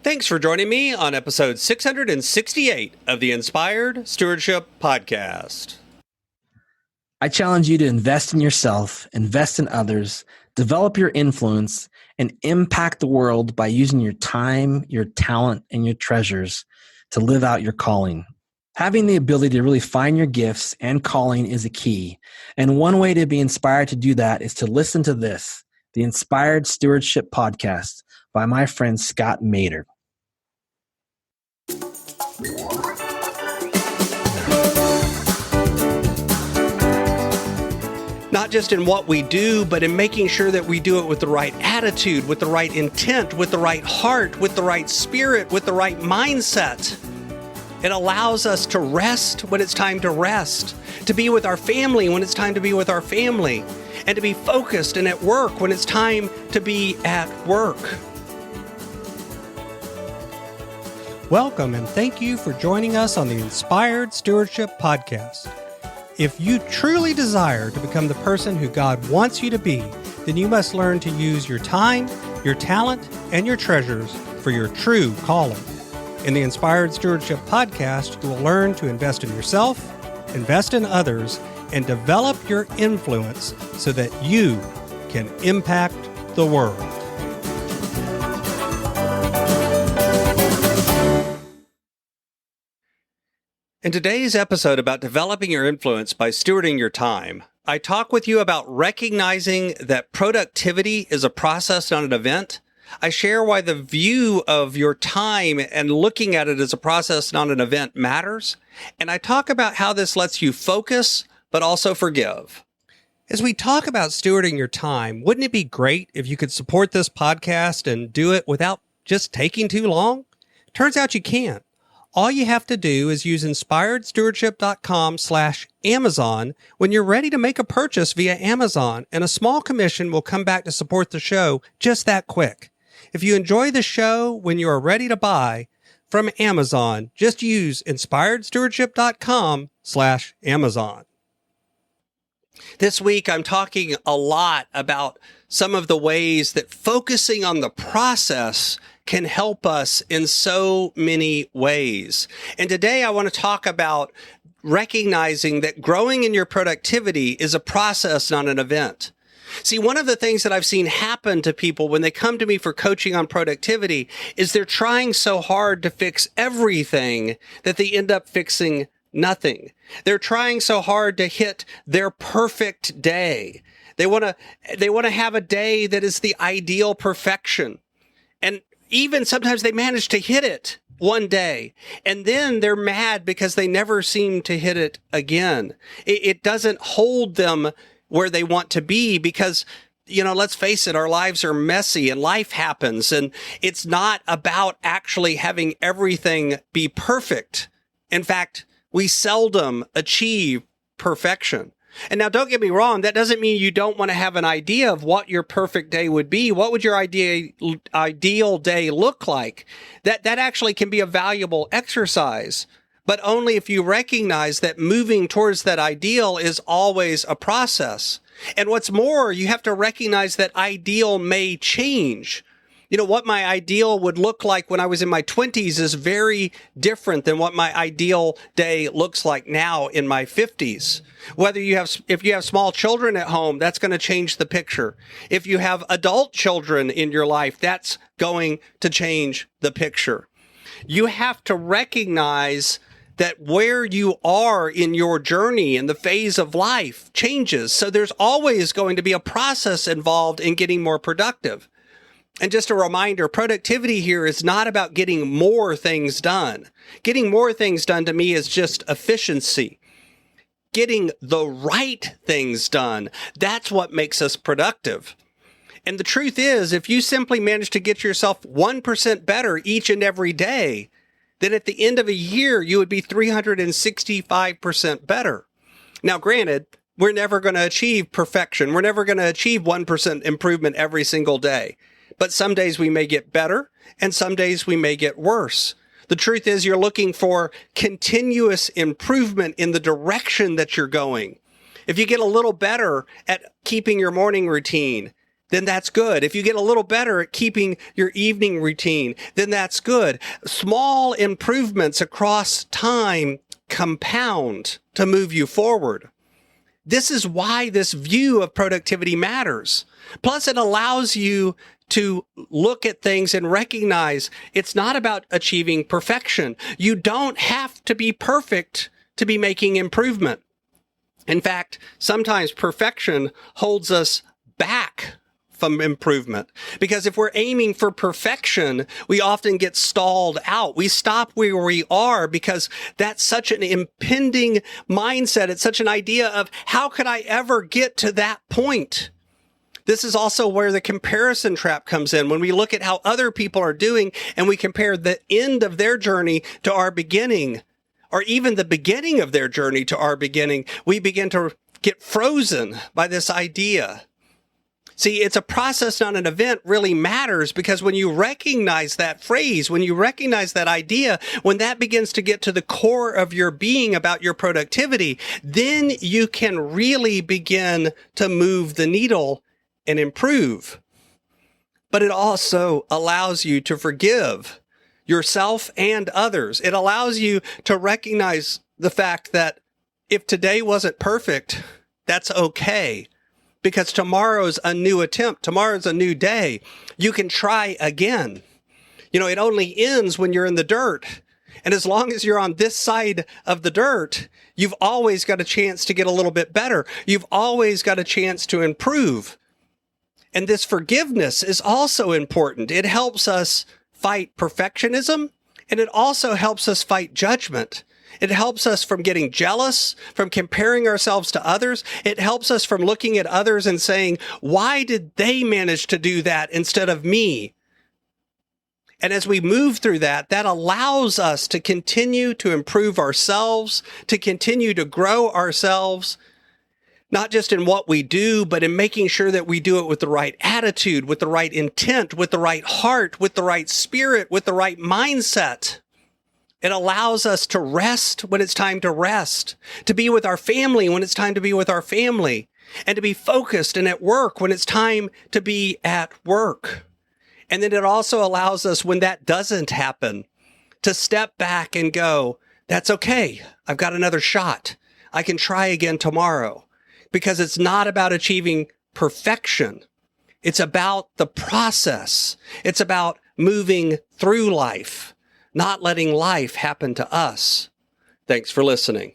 Thanks for joining me on episode 668 of the Inspired Stewardship Podcast. I challenge you to invest in yourself, invest in others, develop your influence, and impact the world by using your time, your talent, and your treasures to live out your calling. Having the ability to really find your gifts and calling is a key. And one way to be inspired to do that is to listen to this, the Inspired Stewardship Podcast by my friend Scott Mader. Not just in what we do, but in making sure that we do it with the right attitude, with the right intent, with the right heart, with the right spirit, with the right mindset. It allows us to rest when it's time to rest, to be with our family when it's time to be with our family, and to be focused and at work when it's time to be at work. Welcome and thank you for joining us on the Inspired Stewardship Podcast. If you truly desire to become the person who God wants you to be, then you must learn to use your time, your talent, and your treasures for your true calling. In the Inspired Stewardship Podcast, you will learn to invest in yourself, invest in others, and develop your influence so that you can impact the world. In today's episode about developing your influence by stewarding your time, I talk with you about recognizing that productivity is a process, not an event. I share why the view of your time and looking at it as a process, not an event, matters. And I talk about how this lets you focus, but also forgive. As we talk about stewarding your time, wouldn't it be great if you could support this podcast and do it without just taking too long? Turns out you can't. All you have to do is use inspiredstewardship.com/Amazon when you're ready to make a purchase via Amazon, and a small commission will come back to support the show just that quick. If you enjoy the show when you are ready to buy from Amazon, just use inspiredstewardship.com/Amazon. This week, I'm talking a lot about some of the ways that focusing on the process can help us in so many ways. And today I want to talk about recognizing that growing in your productivity is a process, not an event. See, one of the things that I've seen happen to people when they come to me for coaching on productivity is they're trying so hard to fix everything that they end up fixing nothing. They're trying so hard to hit their perfect day. They want to have a day that is the ideal perfection. And even sometimes they manage to hit it one day, and then they're mad because they never seem to hit it again. It doesn't hold them where they want to be because, let's face it, our lives are messy and life happens, and it's not about actually having everything be perfect. In fact, we seldom achieve perfection. And now, don't get me wrong, that doesn't mean you don't want to have an idea of what your perfect day would be. What would your ideal day look like? That actually can be a valuable exercise, but only if you recognize that moving towards that ideal is always a process. And what's more, you have to recognize that ideal may change. What my ideal would look like when I was in my 20s is very different than what my ideal day looks like now in my 50s. If you have small children at home, that's going to change the picture. If you have adult children in your life, that's going to change the picture. You have to recognize that where you are in your journey in the phase of life changes. So there's always going to be a process involved in getting more productive. And just a reminder, productivity here is not about getting more things done. Getting more things done to me is just efficiency. Getting the right things done, that's what makes us productive. And the truth is, if you simply manage to get yourself 1% better each and every day, then at the end of a year, you would be 365% better. Now, granted, we're never going to achieve perfection. We're never going to achieve 1% improvement every single day. But some days we may get better, and some days we may get worse. The truth is you're looking for continuous improvement in the direction that you're going. If you get a little better at keeping your morning routine, then that's good. If you get a little better at keeping your evening routine, then that's good. Small improvements across time compound to move you forward. This is why this view of productivity matters. Plus, it allows you to look at things and recognize it's not about achieving perfection. You don't have to be perfect to be making improvement. In fact, sometimes perfection holds us back from improvement, because if we're aiming for perfection, we often get stalled out. We stop where we are because that's such an impending mindset. It's such an idea of how could I ever get to that point? This is also where the comparison trap comes in. When we look at how other people are doing and we compare the end of their journey to our beginning, or even the beginning of their journey to our beginning, we begin to get frozen by this idea. See, it's a process, not an event, really matters, because when you recognize that phrase, when you recognize that idea, when that begins to get to the core of your being about your productivity, then you can really begin to move the needle and improve. But it also allows you to forgive yourself and others. It allows you to recognize the fact that if today wasn't perfect, that's okay. Because tomorrow's a new attempt. Tomorrow's a new day. You can try again. It only ends when you're in the dirt. And as long as you're on this side of the dirt, you've always got a chance to get a little bit better. You've always got a chance to improve. And this forgiveness is also important. It helps us fight perfectionism, and it also helps us fight judgment. It helps us from getting jealous, from comparing ourselves to others. It helps us from looking at others and saying, why did they manage to do that instead of me? And as we move through that, that allows us to continue to improve ourselves, to continue to grow ourselves, not just in what we do, but in making sure that we do it with the right attitude, with the right intent, with the right heart, with the right spirit, with the right mindset. It allows us to rest when it's time to rest, to be with our family when it's time to be with our family, and to be focused and at work when it's time to be at work. And then it also allows us, when that doesn't happen, to step back and go, that's okay. I've got another shot. I can try again tomorrow. Because it's not about achieving perfection. It's about the process. It's about moving through life, not letting life happen to us. Thanks for listening.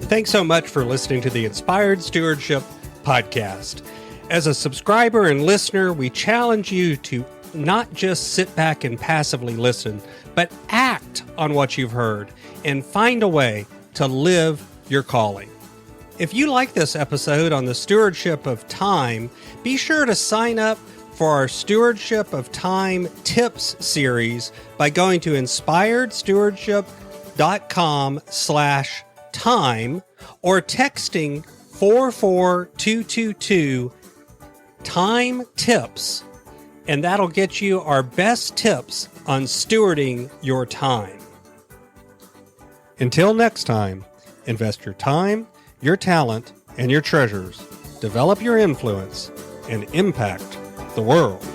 Thanks so much for listening to the Inspired Stewardship podcast. As a subscriber and listener, we challenge you to not just sit back and passively listen, but act on what you've heard and find a way to live your calling. If you like this episode on the stewardship of time, be sure to sign up for our Stewardship of Time Tips series by going to inspiredstewardship.com/time or texting 44222 time tips, and that'll get you our best tips on stewarding your time. Until next time, invest your time, your talent, and your treasures. Develop your influence and impact the world.